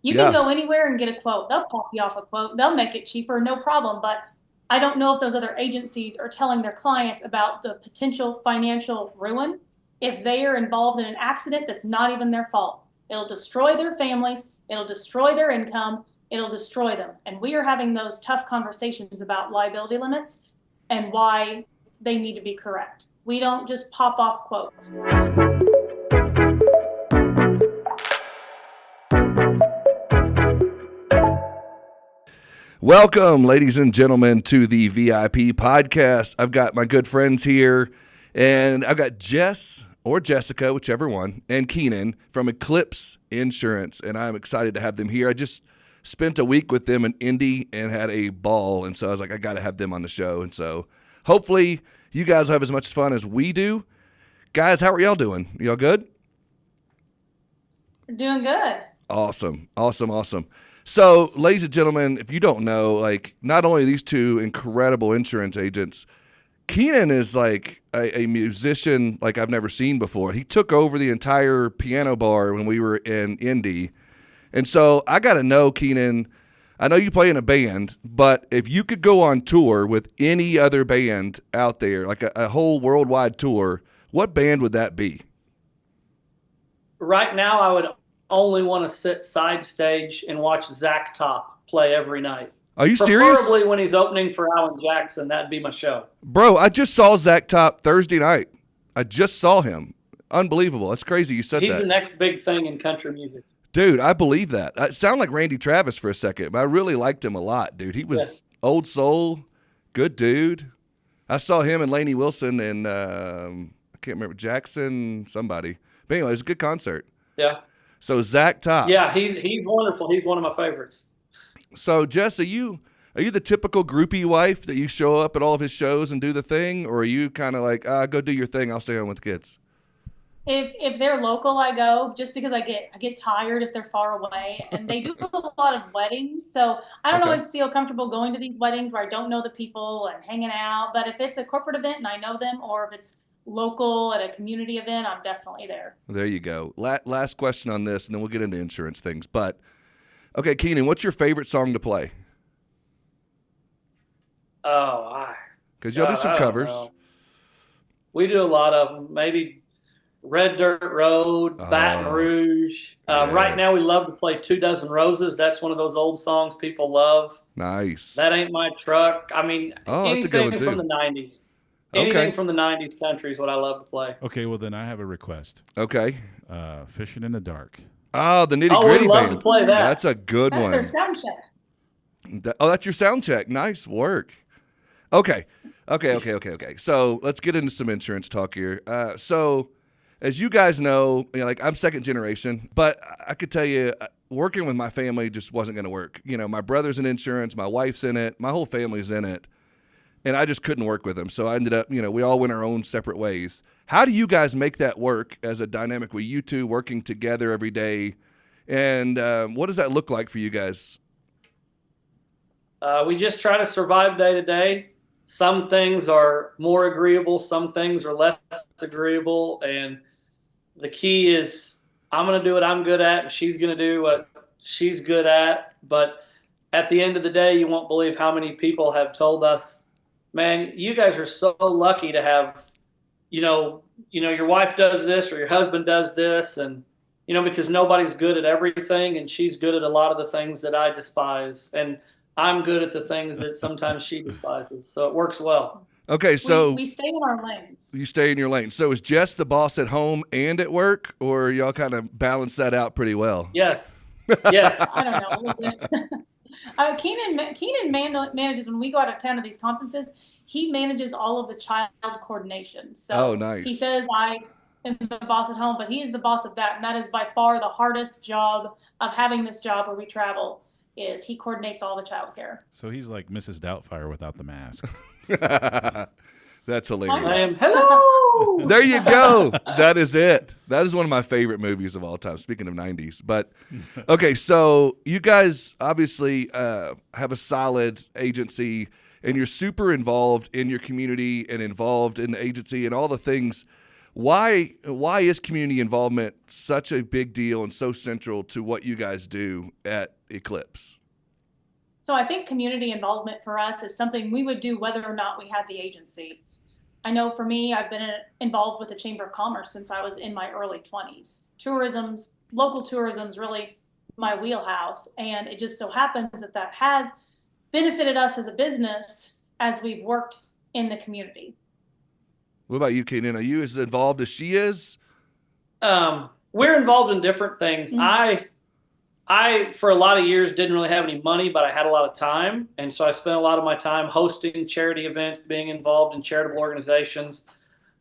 You can Yeah. go anywhere and get a quote. They'll pop you off a quote. They'll make it cheaper, no problem. But I don't know if those other agencies are telling their clients about the potential financial ruin if they are involved in an accident that's not even their fault. It'll destroy their families. It'll destroy their income. It'll destroy them. And we are having those tough conversations about liability limits and why they need to be correct. We don't just pop off quotes. Welcome, ladies and gentlemen, to the VIP podcast. I've got my good friends here, and I've got Jess or Jessica, whichever one, and Keenan from Eclipse Insurance, and I'm excited to have them here. I just spent a week with them in Indy and had a ball, and so I was like, I got to have them on the show, and so hopefully you guys have as much fun as we do. Guys, how are y'all doing? Y'all good? We're doing good. Awesome. So, ladies and gentlemen, if you don't know, like, not only these two incredible insurance agents, Keenan is like a musician like I've never seen before. He took over the entire piano bar when we were in Indy. And so I got to know, Keenan, I know you play in a band, but if you could go on tour with any other band out there, like a whole worldwide tour, what band would that be? Right now, I would only want to sit side stage and watch Zach Top play every night. Are you serious? Preferably when he's opening for Alan Jackson. That'd be my show. Bro, I just saw Zach Top Thursday night. I just saw him. Unbelievable. That's crazy you said that. He's the next big thing in country music. Dude, I believe that. I sound like Randy Travis for a second, but I really liked him a lot, dude. He was old soul, good dude. I saw him and Lainey Wilson and I can't remember, Jackson, somebody. But anyway, it was a good concert. Yeah. So Zach Top. Yeah, he's wonderful. He's one of my favorites. So Jess, are you the typical groupie wife that you show up at all of his shows and do the thing, or are you kind of like, go do your thing, I'll stay home with the kids? If they're local, I go just because I get tired if they're far away, and they do a lot of weddings, so I don't always feel comfortable going to these weddings where I don't know the people and hanging out. But if it's a corporate event and I know them, or if it's local at a community event, I'm definitely there. There you go. Last question on this, and then we'll get into insurance things. But okay, Keenan, what's your favorite song to play? Because y'all do some covers. We do a lot of them. Maybe Red Dirt Road, Baton Rouge. Right now we love to play 2 Dozen Roses. That's one of those old songs people love. Nice. That Ain't My Truck. I mean, anything from the 90s. Anything from the 90s country is what I love to play. Okay, well, then I have a request. Okay. Fishing in the Dark. Oh, the Nitty Gritty we love Band. to play that. That's a good one. That's their sound check. That's your sound check. Nice work. Okay. So let's get into some insurance talk here. So as you guys know, like I'm second generation, but I could tell you working with my family just wasn't going to work. You know, my brother's in insurance, my wife's in it, my whole family's in it. And I just couldn't work with them. So I ended up, we all went our own separate ways. How do you guys make that work as a dynamic with you two working together every day? And what does that look like for you guys? We just try to survive day to day. Some things are more agreeable. Some things are less agreeable. And the key is I'm going to do what I'm good at, and she's going to do what she's good at. But at the end of the day, you won't believe how many people have told us, man, you guys are so lucky to have, your wife does this or your husband does this. And, because nobody's good at everything, and she's good at a lot of the things that I despise. And I'm good at the things that sometimes she despises. So it works well. Okay, so we stay in our lanes. You stay in your lane. So is Jess the boss at home and at work, or y'all kind of balance that out pretty well? Yes. Yes. I don't know. Keenan manages when we go out of town to these conferences. He manages all of the child coordination. So nice. He says I am the boss at home, but he is the boss of that, and that is by far the hardest job of having this job where we travel. Is he coordinates all the childcare. So he's like Mrs. Doubtfire without the mask. That's hilarious. I am, hello! There you go. That is it. That is one of my favorite movies of all time, speaking of 90s. But, okay, so you guys obviously have a solid agency, and you're super involved in your community and involved in the agency and all the things. Why is community involvement such a big deal and so central to what you guys do at Eclipse? So I think community involvement for us is something we would do whether or not we had the agency. I know for me, I've been involved with the Chamber of Commerce since I was in my early 20s. Local tourism's really my wheelhouse. And it just so happens that that has benefited us as a business as we've worked in the community. What about you, Keenan? Are you as involved as she is? We're involved in different things. Mhm. I, for a lot of years, didn't really have any money, but I had a lot of time. And so I spent a lot of my time hosting charity events, being involved in charitable organizations.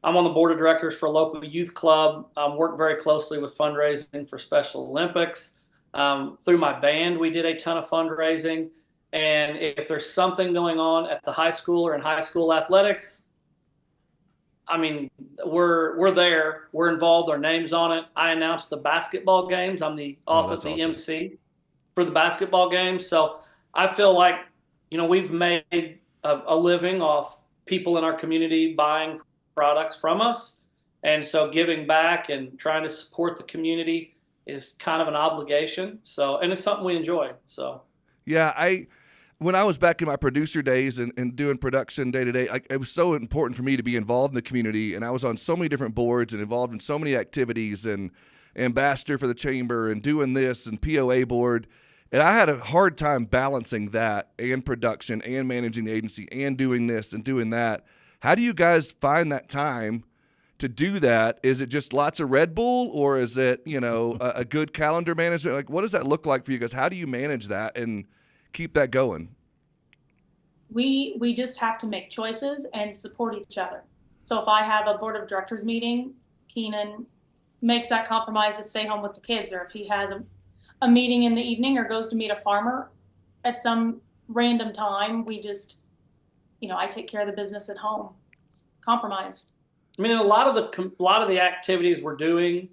I'm on the board of directors for a local youth club. Work very closely with fundraising for Special Olympics. Through my band, we did a ton of fundraising. And if there's something going on at the high school or in high school athletics, I mean, we're there. We're involved. Our name's on it. I announced the basketball games. I'm the That's awesome. MC for the basketball games. So I feel like, we've made a living off people in our community buying products from us. And so giving back and trying to support the community is kind of an obligation. So, and it's something we enjoy. So, Yeah, when I was back in my producer days and doing production day to day, it was so important for me to be involved in the community. And I was on so many different boards and involved in so many activities and ambassador for the chamber and doing this and POA board. And I had a hard time balancing that and production and managing the agency and doing this and doing that. How do you guys find that time to do that? Is it just lots of Red Bull, or is it, a good calendar management? Like, what does that look like for you guys? How do you manage that and keep that going? We just have to make choices and support each other. So if I have a board of directors meeting, Keenan makes that compromise to stay home with the kids, or if he has a meeting in the evening or goes to meet a farmer at some random time, we just, I take care of the business at home. Compromise. I mean, a lot of the activities we're doing,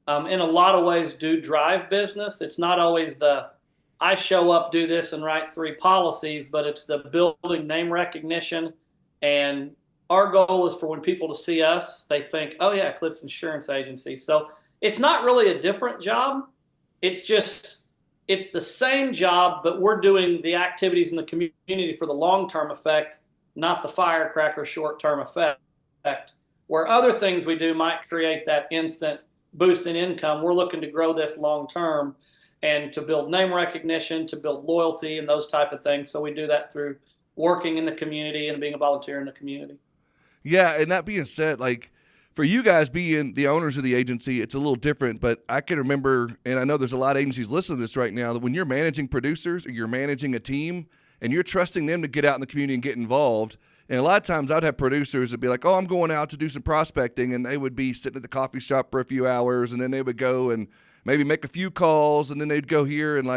in a lot of ways, do drive business. It's not always I show up, do this, and write 3 policies, but it's the building name recognition. And our goal is for when people to see us, they think, oh yeah, Eclipse Insurance Agency. So it's not really a different job. It's the same job, but we're doing the activities in the community for the long-term effect, not the firecracker short-term effect. Where other things we do might create that instant boost in income, we're looking to grow this long-term and to build name recognition, to build loyalty and those type of things. So we do that through working in the community and being a volunteer in the community. Yeah, and that being said, like, for you guys being the owners of the agency, it's a little different, but I can remember, and I know there's a lot of agencies listening to this right now, that when you're managing producers or you're managing a team and you're trusting them to get out in the community and get involved, and a lot of times I'd have producers that'd be like, oh, I'm going out to do some prospecting, and they would be sitting at the coffee shop for a few hours, and then they would go and maybe make a few calls, and then they'd go here and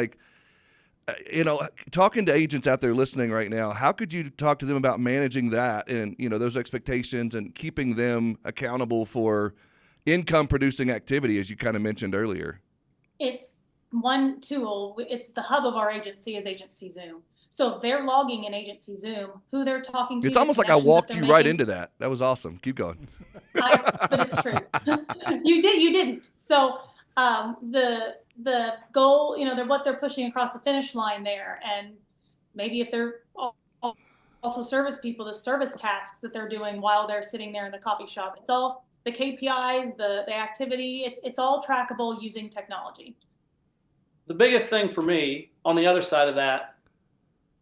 talking to agents out there listening right now, how could you talk to them about managing that and, those expectations and keeping them accountable for income producing activity, as you kind of mentioned earlier? It's one tool. It's the hub of our agency is Agency Zoom. So if they're logging in Agency Zoom, who they're talking to. It's almost like I walked you right into that. That was awesome. Keep going. But it's true. You didn't. So the goal, what they're pushing across the finish line there, and maybe if they're also service people, the service tasks that they're doing while they're sitting there in the coffee shop. It's all the KPIs, the activity. It's all trackable using technology. The biggest thing for me on the other side of that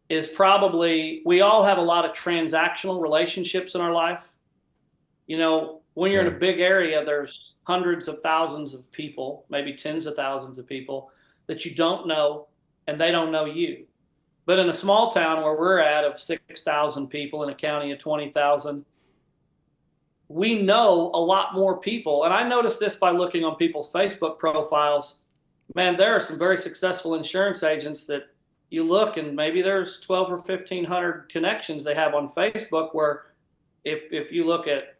is probably we all have a lot of transactional relationships in our life. When you're in a big area, there's hundreds of thousands of people, maybe tens of thousands of people that you don't know, and they don't know you. But in a small town where we're at of 6,000 people in a county of 20,000, we know a lot more people. And I noticed this by looking on people's Facebook profiles. Man, there are some very successful insurance agents that you look and maybe there's 12 or 1,500 connections they have on Facebook, where if you look at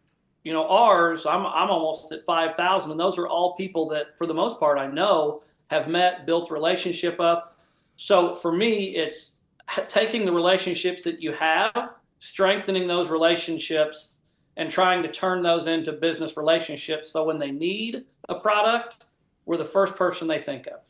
ours, I'm almost at 5,000, and those are all people that, for the most part, I know, have met, built a relationship of. So for me, it's taking the relationships that you have, strengthening those relationships, and trying to turn those into business relationships. So when they need a product, we're the first person they think of.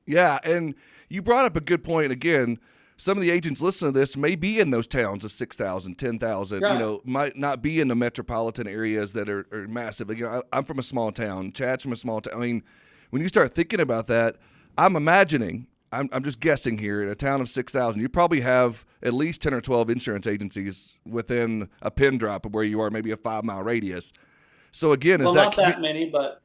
Yeah, and you brought up a good point. Again, some of the agents listening to this may be in those towns of 6,000, 10,000, Right. might not be in the metropolitan areas that are massive. I'm from a small town. Chad's from a small town. I mean, when you start thinking about that, I'm imagining, I'm just guessing here, in a town of 6,000, you probably have at least 10 or 12 insurance agencies within a pin drop of where you are, maybe a 5-mile radius. So again, Well, is that not that many, but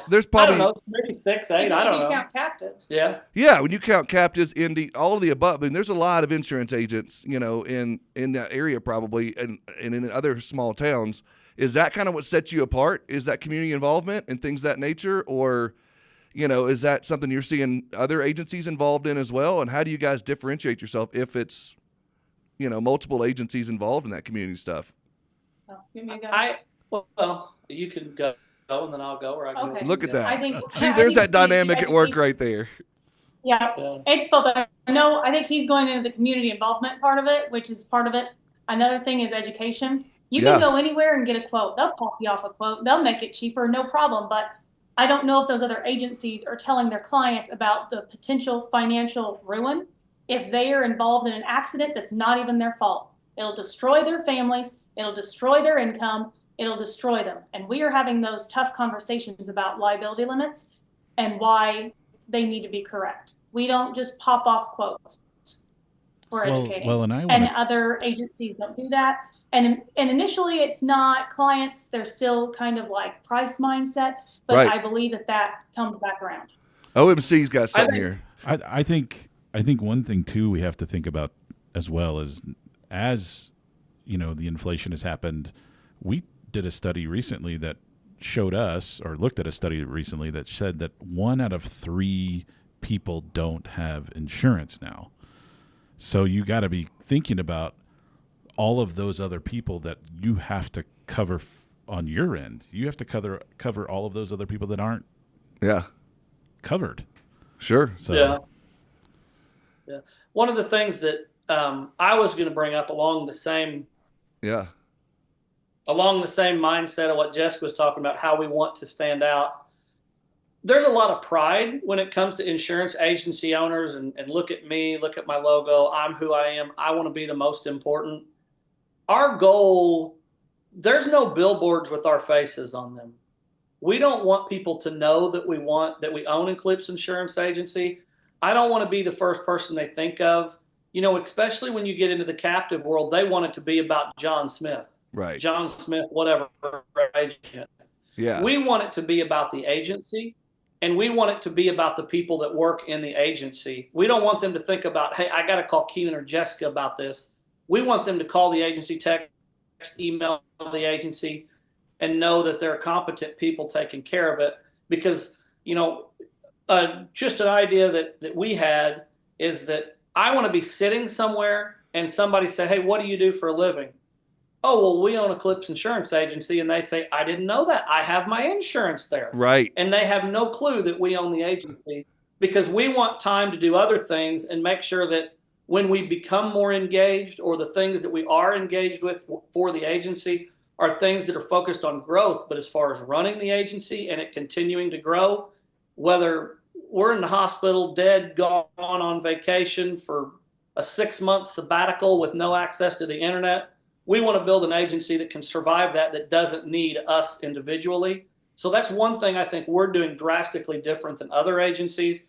there's I probably don't know, maybe 6, 8. I don't You know. count captives. Yeah. Yeah, when you count captives, all of the above, I mean, there's a lot of insurance agents, in that area probably, and in other small towns. Is that kind of what sets you apart? Is that community involvement and things of that nature, or is that something you're seeing other agencies involved in as well? And how do you guys differentiate yourself if it's multiple agencies involved in that community stuff? Oh, give me a go. Well, you can go and then I'll go, or I can Okay. go. Look at that. I think See, I there's think that dynamic the at work education- right there. Yeah, Yeah. it's both. I think he's going into the community involvement part of it, which is part of it. Another thing is education. You Yeah. can go anywhere and get a quote. They'll pop you off a quote. They'll make it cheaper, no problem. But I don't know if those other agencies are telling their clients about the potential financial ruin if they are involved in an accident that's not even their fault. It'll destroy their families. It'll destroy their income. It'll destroy them. And we are having those tough conversations about liability limits and why they need to be correct. We don't just pop off quotes. We're educating. Well, and other agencies don't do that. And initially it's not clients, they're still kind of like price mindset, but Right. I believe that comes back around. OMC's got something here. I think one thing too we have to think about as well is, as the inflation has happened, we did a study recently that showed us, or looked at a study recently that said that 1 out of 3 people don't have insurance now. So you got to be thinking about all of those other people that you have to cover on your end. You have to cover all of those other people that aren't Yeah, covered. sure. So Yeah. One of the things that I was going to bring up along the same Yeah, mindset of what Jessica was talking about, how we want to stand out. There's a lot of pride when it comes to insurance agency owners, and look at me, look at my logo. I'm who I am. I want to be the most important. Our goal, there's no billboards with our faces on them. We don't want people to know that we own Eclipse Insurance Agency. I don't want to be the first person they think of. Especially when you get into the captive world, they want it to be about John Smith. right. John Smith, whatever agent. Yeah, We want it to be about the agency, and we want it to be about the people that work in the agency. We don't want them to think about, hey, I got to call Keenan or Jessica about this. We want them to call the agency, text, email the agency, and know that there are competent people taking care of it. Because, just an idea that we had is that I want to be sitting somewhere and somebody say, hey, what do you do for a living? Oh, well, we own Eclipse Insurance Agency. And they say, I didn't know that. I have my insurance there. right. And they have no clue that we own the agency, because we want time to do other things and make sure that when we become more engaged, or the things that we are engaged with for the agency are things that are focused on growth. But as far as running the agency and it continuing to grow, whether we're in the hospital, dead, gone on vacation for a 6-month sabbatical with no access to the internet, we want to build an agency that can survive that doesn't need us individually. So that's one thing I think we're doing drastically different than other agencies.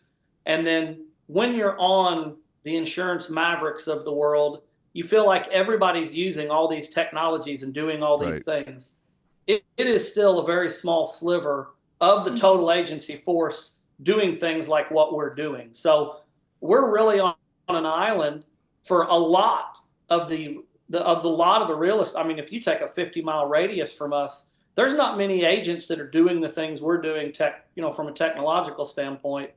And then when you're on the insurance mavericks of the world, you feel like everybody's using all these technologies and doing all these things. It is still a very small sliver of the total agency force doing things like what we're doing. So we're really on an island for a lot of the real estate. I mean, if you take a 50-mile radius from us, there's not many agents that are doing the things we're doing from a technological standpoint.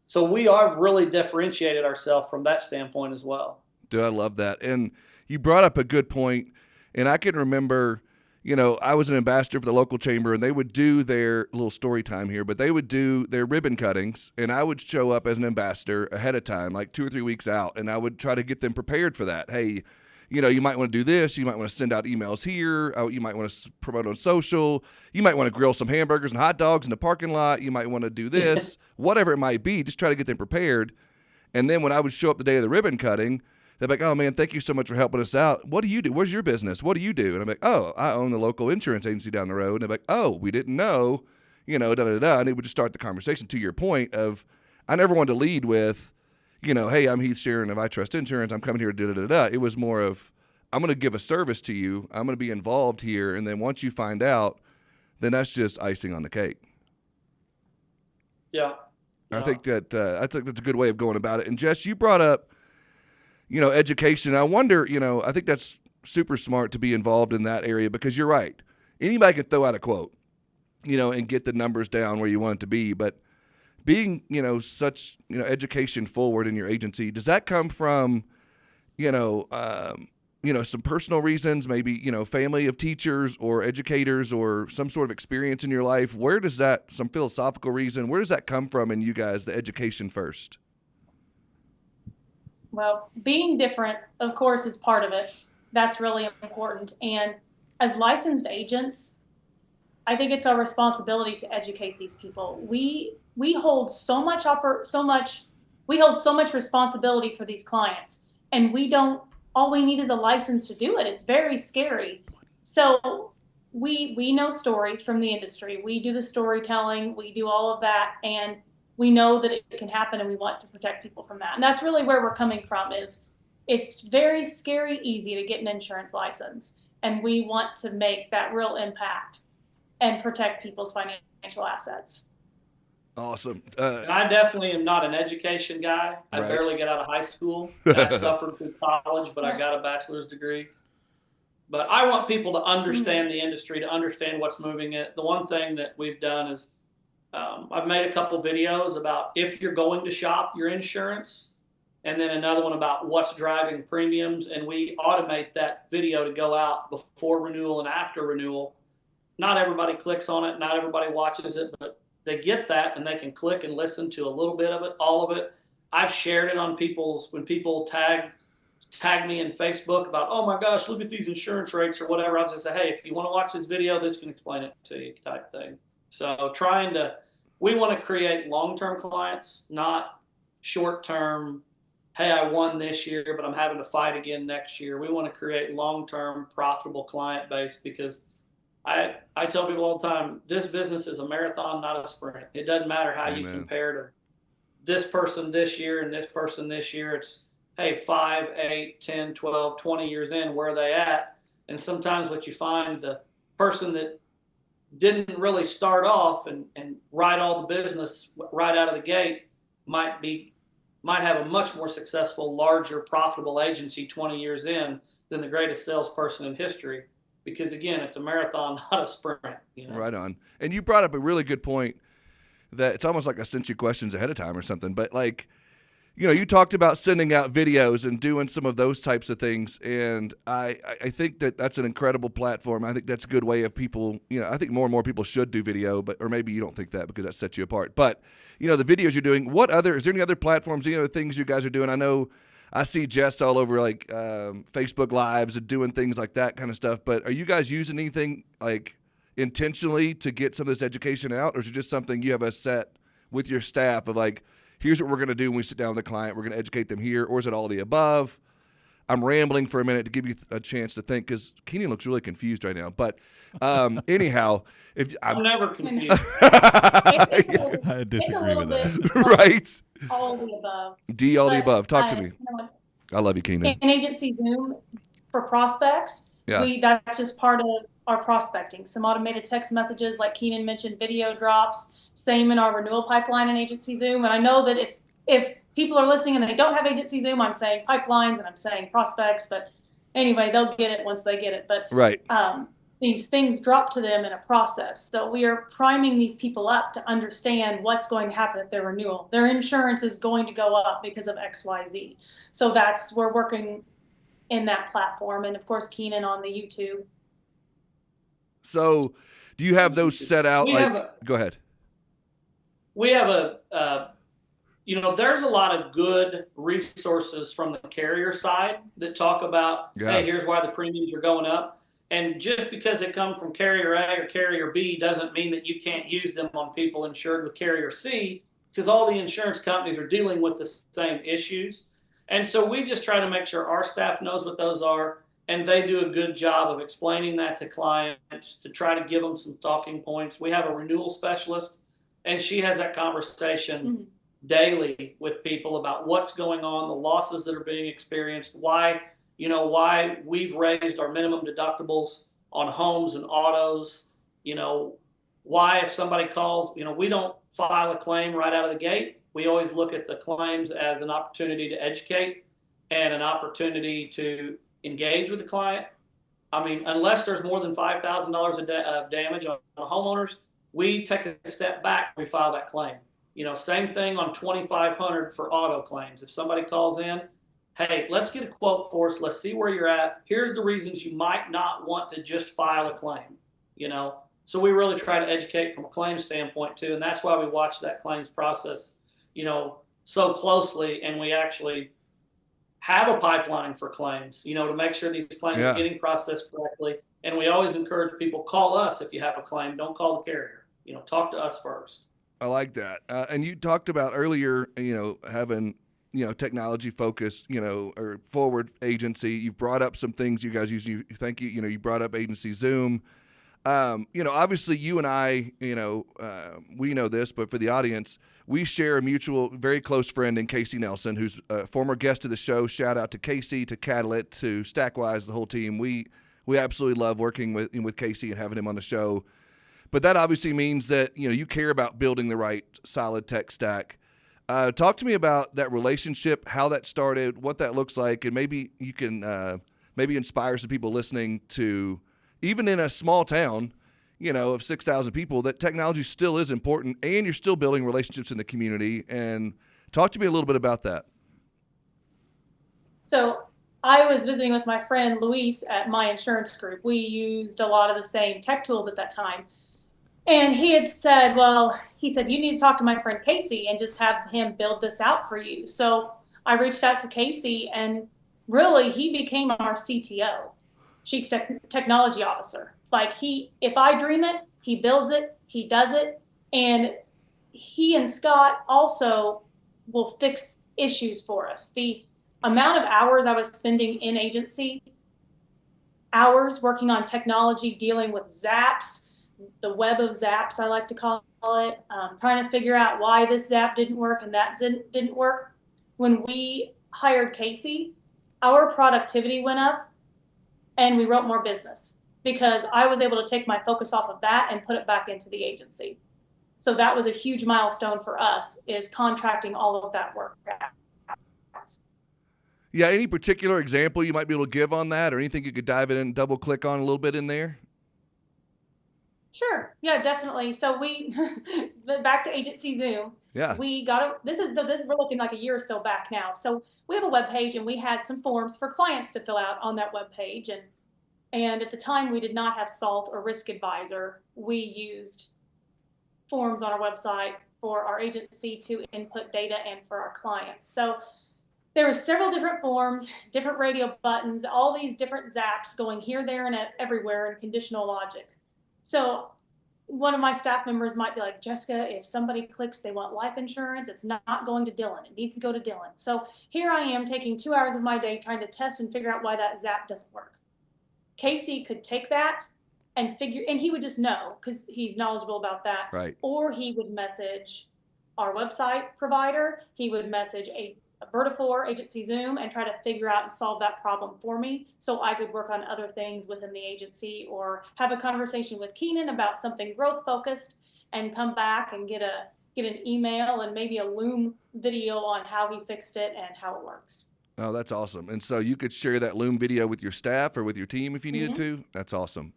So we are really differentiated ourselves from that standpoint as well. Dude, I love that. And you brought up a good point. And I can remember, I was an ambassador for the local chamber, and they would do their little story time here, but they would do their ribbon cuttings, and I would show up as an ambassador ahead of time, like 2 or 3 weeks out, and I would try to get them prepared for that. Hey, you might want to do this. You might want to send out emails here. You might want to promote on social. You might want to grill some hamburgers and hot dogs in the parking lot. You might want to do this, whatever it might be. Just try to get them prepared. And then when I would show up the day of the ribbon cutting, they're like, oh, man, thank you so much for helping us out. What do you do? Where's your business? What do you do? And I'm like, oh, I own the local insurance agency down the road. And they're like, oh, we didn't know, da-da-da-da. And it would just start the conversation to your point of, I never wanted to lead with, hey, I'm Heath Sheeran of I Trust Insurance. I'm coming here to da-da-da-da. It was more of, I'm going to give a service to you. I'm going to be involved here. And then once you find out, then that's just icing on the cake. Yeah. I think that's a good way of going about it. And Jess, you brought up, education. I wonder, I think that's super smart to be involved in that area because you're right. Anybody can throw out a quote, and get the numbers down where you want it to be. But being, such, education forward in your agency, does that come from, some personal reasons, maybe, family of teachers or educators or some sort of experience in your life? Where does that, some philosophical reason, where does that come from in you guys, the education first? Well, being different, of course, is part of it. That's really important. And as licensed agents, I think it's our responsibility to educate these people. We hold so much responsibility for these clients, and all we need is a license to do it. It's very scary. So we know stories from the industry. We do the storytelling, we do all of that, and we know that it can happen, and we want to protect people from that. And that's really where we're coming from, is it's very scary easy to get an insurance license, and we want to make that real impact and protect people's financial assets. Awesome. And I definitely am not an education guy. I Right. barely got out of high school. I suffered through college, but I got a bachelor's degree. But I want people to understand the industry, to understand what's moving it. The one thing that we've done is I've made a couple videos about if you're going to shop your insurance, and then another one about what's driving premiums. And we automate that video to go out before renewal and after renewal. Not everybody clicks on it. Not everybody watches it, but they get that and they can click and listen to a little bit of it, all of it. I've shared it on when people tag me in Facebook about, oh my gosh, look at these insurance rates or whatever. I'll just say, hey, if you want to watch this video, this can explain it to you type thing. So we want to create long-term clients, not short-term, hey, I won this year, but I'm having to fight again next year. We want to create long-term profitable client base because I tell people all the time, this business is a marathon, not a sprint. It doesn't matter how you compare to this person this year and this person this year. It's, hey, 5, 8, 10, 12, 20 years in, where are they at? And sometimes what you find, the person that didn't really start off and write all the business right out of the gate might have a much more successful, larger, profitable agency 20 years in than the greatest salesperson in history. Because again, it's a marathon, not a sprint. Right on. And you brought up a really good point that it's almost like I sent you questions ahead of time or something. But you talked about sending out videos and doing some of those types of things. And I think that's an incredible platform. I think that's a good way of people, I think more and more people should do video, or maybe you don't think that because that sets you apart. But, the videos you're doing, is there any other platforms, any other things you guys are doing? I know I see Jess all over Facebook Lives and doing things like that kind of stuff. But are you guys using anything intentionally to get some of this education out, or is it just something you have a set with your staff of here's what we're going to do when we sit down with the client, we're going to educate them here, or is it all the above? I'm rambling for a minute to give you a chance to think because Keenan looks really confused right now. But anyhow, I'm never confused. I disagree with that. Right? All the above. All the above. Talk to me. I love you, Keenan. In Agency Zoom for prospects, that's just part of our prospecting. Some automated text messages, like Keenan mentioned, video drops. Same in our renewal pipeline in Agency Zoom. And I know that if people are listening and they don't have Agency Zoom, I'm saying pipelines and I'm saying prospects. But anyway, they'll get it once they get it. But right. These things drop to them in a process. So we are priming these people up to understand what's going to happen at their renewal. Their insurance is going to go up because of XYZ. So we're working in that platform. And of course, Keenan on the YouTube. So do you have those set out? Go ahead. We have a there's a lot of good resources from the carrier side that talk about, hey, here's why the premiums are going up. And just because it comes from carrier A or carrier B doesn't mean that you can't use them on people insured with carrier C, because all the insurance companies are dealing with the same issues. And so we just try to make sure our staff knows what those are, and they do a good job of explaining that to clients to try to give them some talking points. We have a renewal specialist, and she has that conversation daily with people about what's going on, the losses that are being experienced, why we've raised our minimum deductibles on homes and autos, why if somebody calls, we don't file a claim right out of the gate. We always look at the claims as an opportunity to educate and an opportunity to engage with the client. I mean, unless there's more than $5,000 of damage on homeowners, we take a step back and we file that claim. Same thing on 2,500 for auto claims. If somebody calls in, hey, let's get a quote for us. Let's see where you're at. Here's the reasons you might not want to just file a claim, So we really try to educate from a claim standpoint too. And that's why we watch that claims process, so closely. And we actually have a pipeline for claims, to make sure these claims are getting processed correctly. And we always encourage people, call us if you have a claim. Don't call the carrier. Talk to us first. I like that. And you talked about earlier, having, technology focused, or forward agency. You've brought up some things you guys use. You brought up agency Zoom. Obviously you and I, we know this, but for the audience, we share a mutual, very close friend in Casey Nelson, who's a former guest of the show. Shout out to Casey, to Catalyst, to Stackwise, the whole team. We absolutely love working with Casey and having him on the show. But that obviously means that, you care about building the right solid tech stack. Talk to me about that relationship, how that started, what that looks like, and maybe you can maybe inspire some people listening to, even in a small town, of 6,000 people, that technology still is important, and you're still building relationships in the community. And talk to me a little bit about that. So I was visiting with my friend Luis at my insurance group. We used a lot of the same tech tools at that time. And he had said, you need to talk to my friend Casey and just have him build this out for you. So I reached out to Casey, and really he became our CTO, Chief Technology Officer. If I dream it, he builds it, he does it. And he and Scott also will fix issues for us. The amount of hours I was spending in agency, hours working on technology, dealing with zaps, the web of zaps, I like to call it, trying to figure out why this zap didn't work and that didn't work. When we hired Casey, our productivity went up and we wrote more business because I was able to take my focus off of that and put it back into the agency. So that was a huge milestone for us, is contracting all of that work out. Yeah, any particular example you might be able to give on that, or anything you could dive in and double click on a little bit in there? Sure. Yeah, definitely. So we back to agency Zoom. Yeah. We got this we're looking like a year or so back now. So we have a web page, and we had some forms for clients to fill out on that web page. And at the time we did not have SALT or Risk Advisor. We used forms on our website for our agency to input data and for our clients. So there were several different forms, different radio buttons, all these different zaps going here, there, and everywhere in conditional logic. So one of my staff members might be like, Jessica, if somebody clicks they want life insurance, it's not going to Dylan. It needs to go to Dylan. So here I am taking 2 hours of my day trying to test and figure out why that zap doesn't work. Casey could take that and he would just know because he's knowledgeable about that. Right. Or he would message our website provider. He would message a Vertafore agency Zoom and try to figure out and solve that problem for me so I could work on other things within the agency, or have a conversation with Keenan about something growth focused and come back and get an email and maybe a Loom video on how he fixed it and how it works. Oh, that's awesome. And so you could share that Loom video with your staff or with your team if you needed to. That's awesome.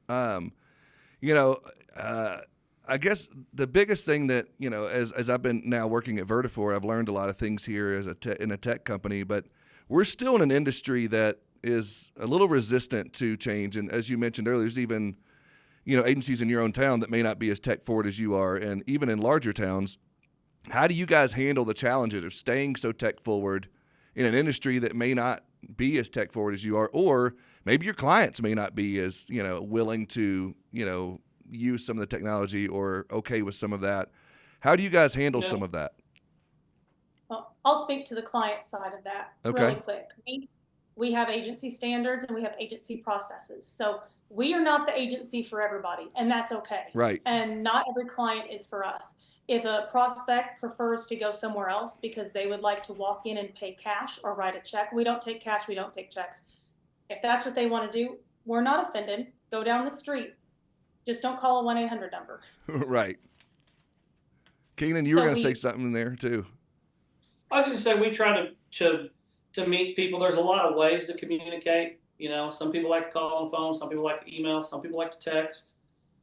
I guess the biggest thing that, as I've been now working at Vertafore, I've learned a lot of things here in a tech company, but we're still in an industry that is a little resistant to change. And as you mentioned earlier, there's even, agencies in your own town that may not be as tech forward as you are. And even in larger towns, how do you guys handle the challenges of staying so tech forward in an industry that may not be as tech forward as you are, or maybe your clients may not be as, willing to, use some of the technology or okay with some of that? How do you guys handle some of that? Well, I'll speak to the client side of that Okay. really quick. We have agency standards and we have agency processes. So we are not the agency for everybody, and that's okay. Right. And not every client is for us. If a prospect prefers to go somewhere else because they would like to walk in and pay cash or write a check, we don't take cash, we don't take checks. If that's what they want to do, we're not offended. Go down the street. Just don't call a 1-800 number. Right. Keenan, you were going to say something there too. I was just saying we try to meet people. There's a lot of ways to communicate. Some people like to call on the phone, some people like to email, some people like to text,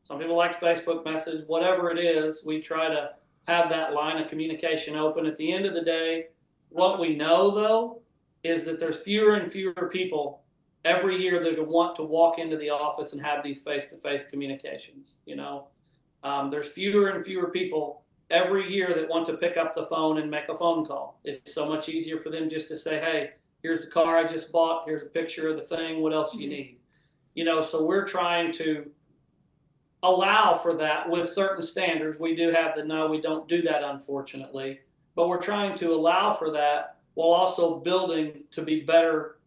some people like to Facebook message. Whatever it is, we try to have that line of communication open. At the end of the day, what we know though is that there's fewer and fewer people every year that want to walk into the office and have these face-to-face communications. There's fewer and fewer people every year that want to pick up the phone and make a phone call. It's so much easier for them just to say, hey, here's the car I just bought. Here's a picture of the thing. What else do you need? So we're trying to allow for that with certain standards. We do have no, we don't do that, unfortunately, but we're trying to allow for that while also building to be better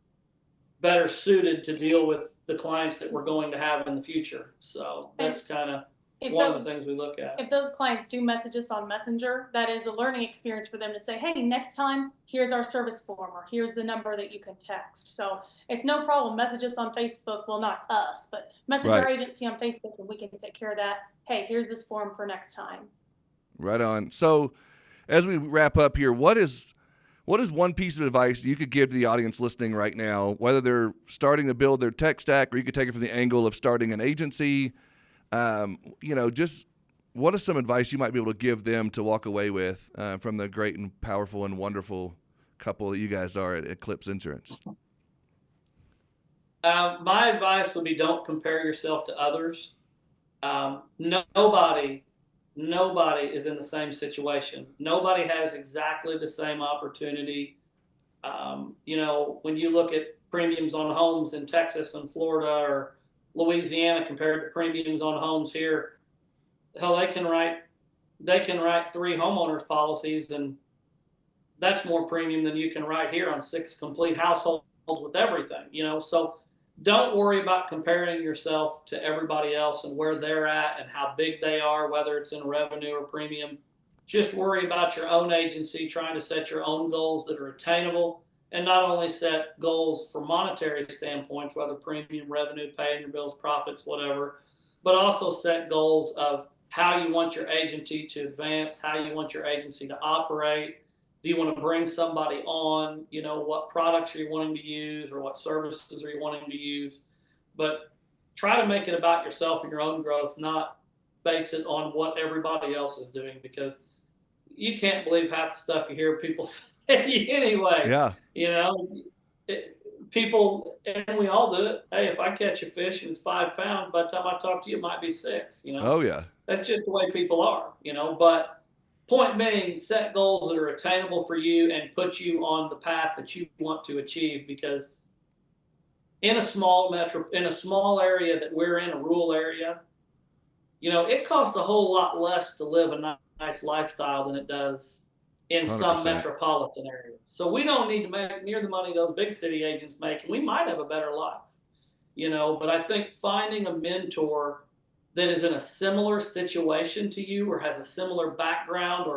suited to deal with the clients that we're going to have in the future. So that's kind of one of the things we look at. If those clients do message us on Messenger, that is a learning experience for them to say, hey, next time, here's our service form, or here's the number that you can text. So it's no problem. Message us on Facebook. Well, not us, but message our agency on Facebook and we can take care of that. Hey, here's this form for next time. Right on. So as we wrap up here, what is one piece of advice you could give to the audience listening right now, whether they're starting to build their tech stack, or you could take it from the angle of starting an agency? Just what is some advice you might be able to give them to walk away with from the great and powerful and wonderful couple that you guys are at Eclipse Insurance? My advice would be don't compare yourself to others. Nobody is in the same situation. Nobody has exactly the same opportunity. When you look at premiums on homes in Texas and Florida or Louisiana compared to premiums on homes here, hell, they can write 3 homeowners policies, and that's more premium than you can write here on 6 complete households with everything. So don't worry about comparing yourself to everybody else and where they're at and how big they are, whether it's in revenue or premium. Just worry about your own agency, trying to set your own goals that are attainable, and not only set goals for monetary standpoints, whether premium, revenue, paying your bills, profits, whatever, but also set goals of how you want your agency to advance, how you want your agency to operate. Do you want to bring somebody on? What products are you wanting to use, or what services are you wanting to use? But try to make it about yourself and your own growth, not base it on what everybody else is doing, because you can't believe half the stuff you hear people say anyway. Yeah. People, and we all do it. Hey, if I catch a fish and it's 5 pounds, by the time I talk to you, it might be 6. Oh yeah. That's just the way people are. But point being, set goals that are attainable for you and put you on the path that you want to achieve. Because in a small area that we're in, a rural area, it costs a whole lot less to live a nice lifestyle than it does in 100%. some metropolitan areas. So we don't need to make near the money those big city agents make, and we might have a better life. But I think finding a mentor that is in a similar situation to you, or has a similar background,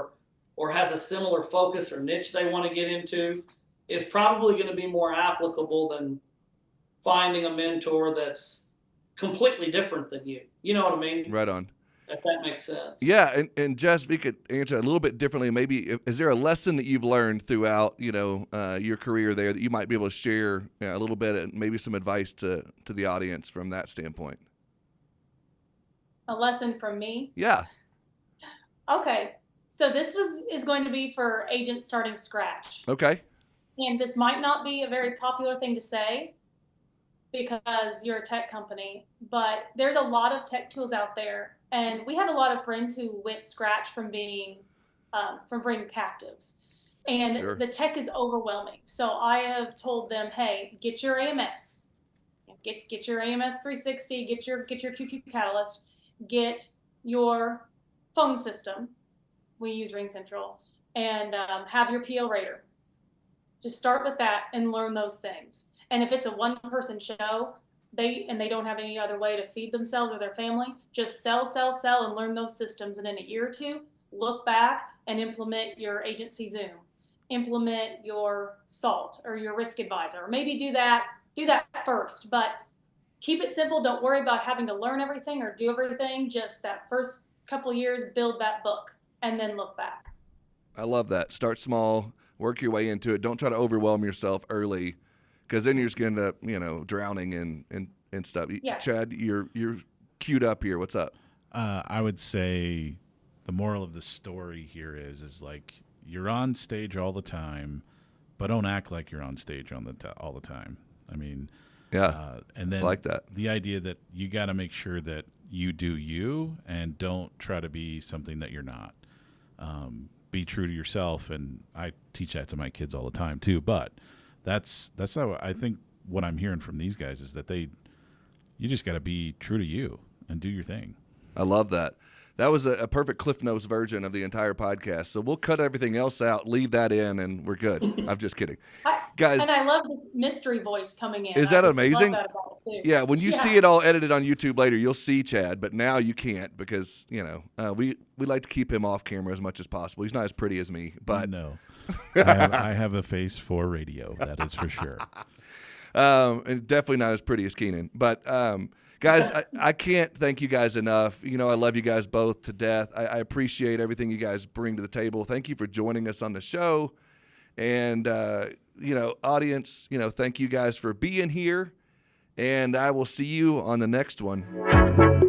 or has a similar focus or niche they want to get into, is probably going to be more applicable than finding a mentor that's completely different than you. You know what I mean? Right on. If that makes sense. Yeah, and Jess, we could answer a little bit differently. Maybe, is there a lesson that you've learned throughout, your career there that you might be able to share a little bit, and maybe some advice to the audience from that standpoint? A lesson from me? Yeah. Okay, so this is going to be for agents starting scratch. Okay. And this might not be a very popular thing to say because you're a tech company, but there's a lot of tech tools out there. And we have a lot of friends who went scratch from being from bringing captives. And Sure. the tech is overwhelming. So I have told them, hey, get your AMS, get your AMS 360, get your QQ Catalyst, get your phone system. We use Ring Central, and have your PO Rater. Just start with that and learn those things. And if it's a one-person show, they don't have any other way to feed themselves or their family, just sell, and learn those systems. And in a year or two, look back and implement your agency Zoom, implement your SALT or your risk advisor, or maybe do that first. But keep it simple. Don't worry about having to learn everything or do everything. Just that first couple years, build that book and then look back. I love that. Start small, work your way into it. Don't try to overwhelm yourself early, because then you're just going to end up, drowning in stuff. Yeah. Chad, you're queued up here. What's up? I would say the moral of the story here is like, you're on stage all the time, but don't act like you're on stage all the time. I mean, Yeah. And then I like that. The idea that you got to make sure that you do you and don't try to be something that you're not. Be true to yourself, and I teach that to my kids all the time too. But that's how I think what I'm hearing from these guys is that you just got to be true to you and do your thing. I love that. That was a perfect Cliff Notes version of the entire podcast. So we'll cut everything else out, leave that in, and we're good. I'm just kidding. Guys. And I love this mystery voice coming in. Is that I just amazing? love that about it too. Yeah, when you see it all edited on YouTube later, you'll see Chad, but now you can't because, we like to keep him off camera as much as possible. He's not as pretty as me, but no. I have a face for radio, that is for sure. And definitely not as pretty as Keenan. But guys, I can't thank you guys enough. I love you guys both to death. I appreciate everything you guys bring to the table. Thank you for joining us on the show. And, audience, thank you guys for being here. And I will see you on the next one.